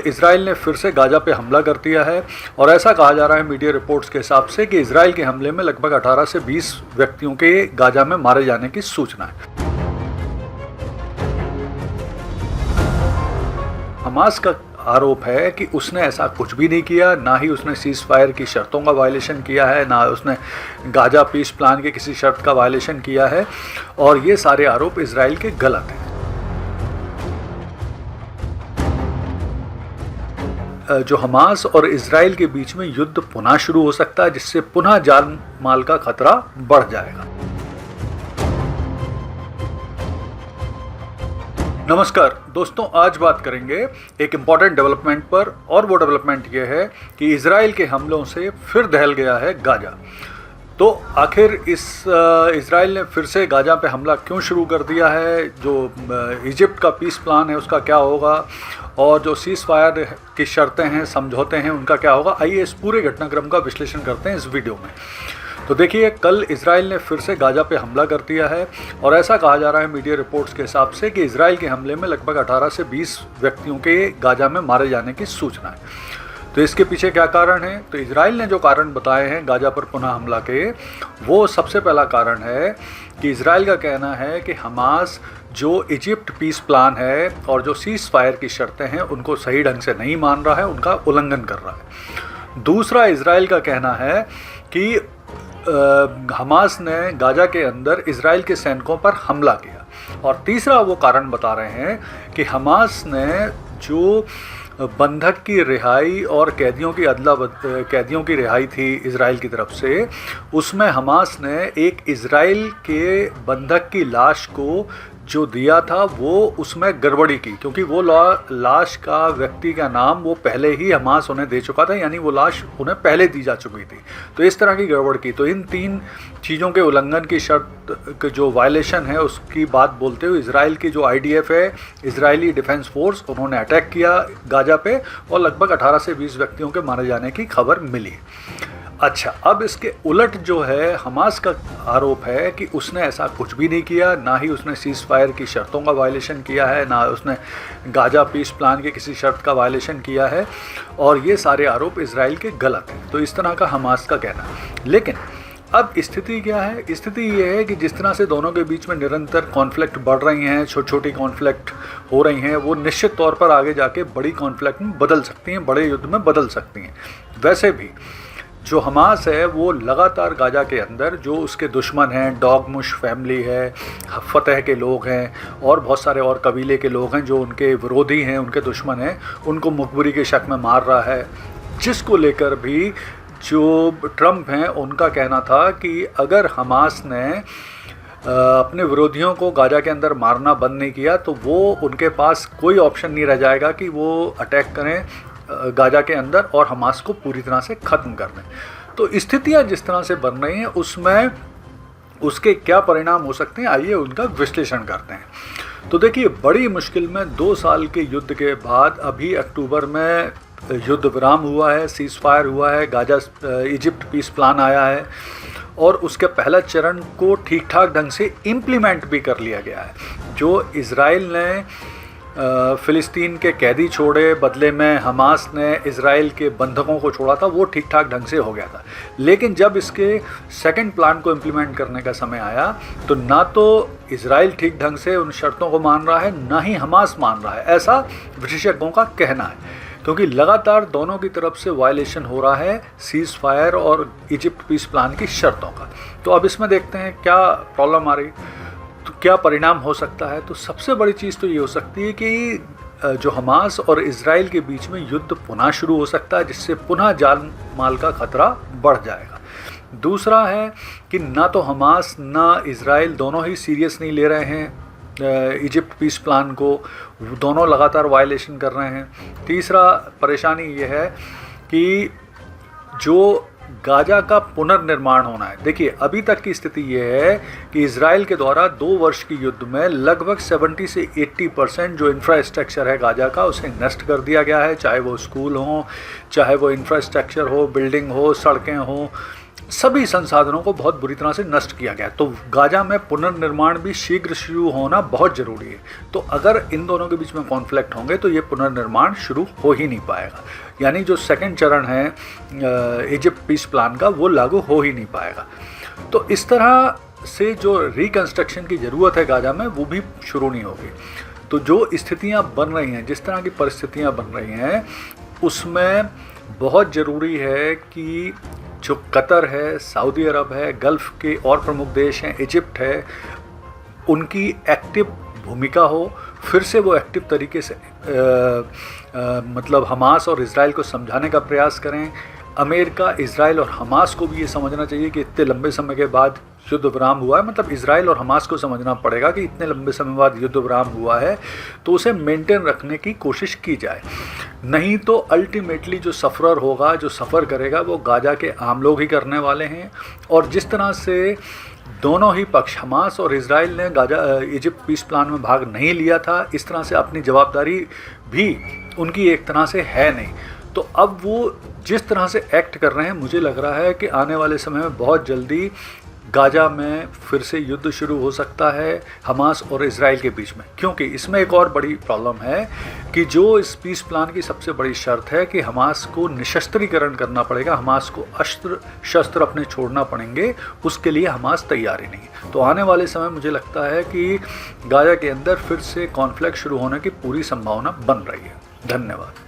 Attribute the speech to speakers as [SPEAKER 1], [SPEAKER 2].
[SPEAKER 1] Israel ने फिर से गाजा पे हमला कर दिया है और ऐसा कहा जा रहा है मीडिया रिपोर्ट्स के हिसाब से कि इजराइल के हमले में लगभग 18 से 20 व्यक्तियों के गाजा में मारे जाने की सूचना है। हमास का आरोप है कि उसने ऐसा कुछ भी नहीं किया, ना ही उसने सीज फायर की शर्तों का वायलेशन किया है, ना उसने गाजा पीस प्लान के किसी शर्त का वायलेशन किया है और ये सारे आरोप इजराइल के गलत हैं। जो हमास और इजराइल के बीच में युद्ध पुनः शुरू हो सकता है, जिससे पुनः जान माल का खतरा बढ़ जाएगा। नमस्कार दोस्तों, आज बात करेंगे एक इम्पॉर्टेंट डेवलपमेंट पर और वो डेवलपमेंट ये है कि इजराइल के हमलों से फिर दहल गया है गाजा। तो आखिर इजराइल ने फिर से गाजा पे हमला क्यों शुरू कर दिया है, जो इजिप्ट का पीस प्लान है उसका क्या होगा और जो सीज फायर की शर्तें हैं, समझौते हैं, उनका क्या होगा, आइए इस पूरे घटनाक्रम का विश्लेषण करते हैं इस वीडियो में। तो देखिए, कल इजराइल ने फिर से गाजा पे हमला कर दिया है और ऐसा कहा जा रहा है मीडिया रिपोर्ट्स के हिसाब से कि इजराइल के हमले में लगभग 18 से 20 व्यक्तियों के गाजा में मारे जाने की सूचना है। तो इसके पीछे क्या कारण है? तो इजराइल ने जो कारण बताए हैं गाजा पर पुनः हमला के, वो सबसे पहला कारण है कि इजराइल का कहना है कि हमास जो इजिप्ट पीस प्लान है और जो सीज फायर की शर्तें हैं उनको सही ढंग से नहीं मान रहा है, उनका उल्लंघन कर रहा है। दूसरा, इजराइल का कहना है कि हमास ने गाजा के अंदर इजराइल के सैनिकों पर हमला किया। और तीसरा वो कारण बता रहे हैं कि हमास ने जो बंधक की रिहाई और कैदियों की रिहाई थी इजराइल की तरफ से, उसमें हमास ने एक इजराइल के बंधक की लाश को जो दिया था वो उसमें गड़बड़ी की, क्योंकि वो लाश का व्यक्ति का नाम वो पहले ही हमास उन्हें दे चुका था, यानी वो लाश उन्हें पहले दी जा चुकी थी। तो इस तरह की गड़बड़ की। तो इन तीन चीज़ों के उल्लंघन की शर्त जो वायलेशन है उसकी बात बोलते हुए इजराइल की जो IDF है, इजरायली डिफेंस फोर्स, उन्होंने अटैक किया गाजा पे और लगभग 18 से 20 व्यक्तियों के मारे जाने की खबर मिली। अच्छा, अब इसके उलट जो है हमास का आरोप है कि उसने ऐसा कुछ भी नहीं किया, ना ही उसने सीज फायर की शर्तों का वायलेशन किया है, ना उसने गाजा पीस प्लान के किसी शर्त का वायलेशन किया है और ये सारे आरोप इजराइल के गलत हैं। तो इस तरह का हमास का कहना है। लेकिन अब स्थिति क्या है? स्थिति ये है कि जिस तरह से दोनों के बीच में निरंतर कॉन्फ्लिक्ट बढ़ रही हैं, छोटी छोटी कॉन्फ्लिक्ट हो रही हैं, वो निश्चित तौर पर आगे जाके बड़ी कॉन्फ्लिक्ट में बदल सकती हैं, बड़े युद्ध में बदल सकती हैं। वैसे भी जो हमास है वो लगातार गाजा के अंदर जो उसके दुश्मन हैं, डॉगमुश फैमिली है, फतह के लोग हैं और बहुत सारे और कबीले के लोग हैं जो उनके विरोधी हैं, उनके दुश्मन हैं, उनको मुखबिरी के शक में मार रहा है। जिसको लेकर भी जो ट्रम्प हैं उनका कहना था कि अगर हमास ने अपने विरोधियों को गाजा के अंदर मारना बंद नहीं किया तो वो उनके पास कोई ऑप्शन नहीं रह जाएगा कि वो अटैक करें गाजा के अंदर और हमास को पूरी तरह से ख़त्म कर दें। तो स्थितियाँ जिस तरह से बन रही हैं उसमें उसके क्या परिणाम हो सकते हैं, आइए उनका विश्लेषण करते हैं। तो देखिए, बड़ी मुश्किल में 2 साल के युद्ध के बाद अभी अक्टूबर में युद्ध विराम हुआ है, सीज फायर हुआ है, गाजा इजिप्ट पीस प्लान आया है और उसके पहला चरण को ठीक ठाक ढंग से इम्प्लीमेंट भी कर लिया गया है। जो इजराइल ने फ़िलिस्तीन के कैदी छोड़े, बदले में हमास ने इजराइल के बंधकों को छोड़ा था, वो ठीक ठाक ढंग से हो गया था। लेकिन जब इसके सेकंड प्लान को इम्प्लीमेंट करने का समय आया तो ना तो इजराइल ठीक ढंग से उन शर्तों को मान रहा है, ना ही हमास मान रहा है, ऐसा विशेषज्ञों का कहना है। क्योंकि लगातार दोनों की तरफ से वायलेशन हो रहा है सीज फायर और इजिप्ट पीस प्लान की शर्तों का। तो अब इसमें देखते हैं क्या प्रॉब्लम आ रही, तो क्या परिणाम हो सकता है। तो सबसे बड़ी चीज़ तो ये हो सकती है कि जो हमास और इजराइल के बीच में युद्ध पुनः शुरू हो सकता है, जिससे पुनः जान माल का खतरा बढ़ जाएगा। दूसरा है कि ना तो हमास ना इजराइल दोनों ही सीरियस नहीं ले रहे हैं इजिप्ट पीस प्लान को, दोनों लगातार वायलेशन कर रहे हैं। तीसरा परेशानी ये है कि जो गाजा का पुनर्निर्माण होना है। देखिए, अभी तक की स्थिति ये है कि इजराइल के द्वारा 2 वर्ष की युद्ध में लगभग 70 से 80% जो इंफ्रास्ट्रक्चर है गाजा का, उसे नष्ट कर दिया गया है। चाहे वो स्कूल हो, चाहे वो इंफ्रास्ट्रक्चर हो, बिल्डिंग हो, सड़कें हो, सभी संसाधनों को बहुत बुरी तरह से नष्ट किया गया। तो गाजा में पुनर्निर्माण भी शीघ्र शुरू होना बहुत ज़रूरी है। तो अगर इन दोनों के बीच में कॉन्फ्लिक्ट होंगे तो ये पुनर्निर्माण शुरू हो ही नहीं पाएगा, यानी जो सेकंड चरण है इजिप्ट पीस प्लान का वो लागू हो ही नहीं पाएगा। तो इस तरह से जो रिकंस्ट्रक्शन की ज़रूरत है गाजा में वो भी शुरू नहीं होगी। तो जो स्थितियाँ बन रही हैं, जिस तरह की परिस्थितियाँ बन रही हैं, उसमें बहुत ज़रूरी है कि जो कतर है, सऊदी अरब है, गल्फ़ के और प्रमुख देश हैं, इजिप्ट है, उनकी एक्टिव भूमिका हो। फिर से वो एक्टिव तरीके से मतलब हमास और इज़राइल को समझाने का प्रयास करें। अमेरिका, इज़राइल और हमास को भी ये समझना चाहिए कि इतने लंबे समय के बाद युद्ध विराम हुआ है, मतलब इज़राइल और हमास को समझना पड़ेगा कि इतने लंबे समय बाद युद्ध विराम हुआ है तो उसे मेंटेन रखने की कोशिश की जाए। नहीं तो अल्टीमेटली जो सफ़रर होगा, जो सफ़र करेगा, वो गाजा के आम लोग ही करने वाले हैं। और जिस तरह से दोनों ही पक्ष, हमास और इज़राइल ने इजिप्ट पीस प्लान में भाग नहीं लिया था, इस तरह से अपनी जवाबदारी भी उनकी एक तरह से है नहीं। तो अब वो जिस तरह से एक्ट कर रहे हैं, मुझे लग रहा है कि आने वाले समय में बहुत जल्दी गाजा में फिर से युद्ध शुरू हो सकता है हमास और इज़राइल के बीच में। क्योंकि इसमें एक और बड़ी प्रॉब्लम है कि जो इस पीस प्लान की सबसे बड़ी शर्त है कि हमास को निशस्त्रीकरण करना पड़ेगा, हमास को अस्त्र शस्त्र अपने छोड़ना पड़ेंगे, उसके लिए हमास तैयार ही नहीं। तो आने वाले समय मुझे लगता है कि गाजा के अंदर फिर से कॉन्फ्लिक्ट शुरू होने की पूरी संभावना बन रही है। धन्यवाद।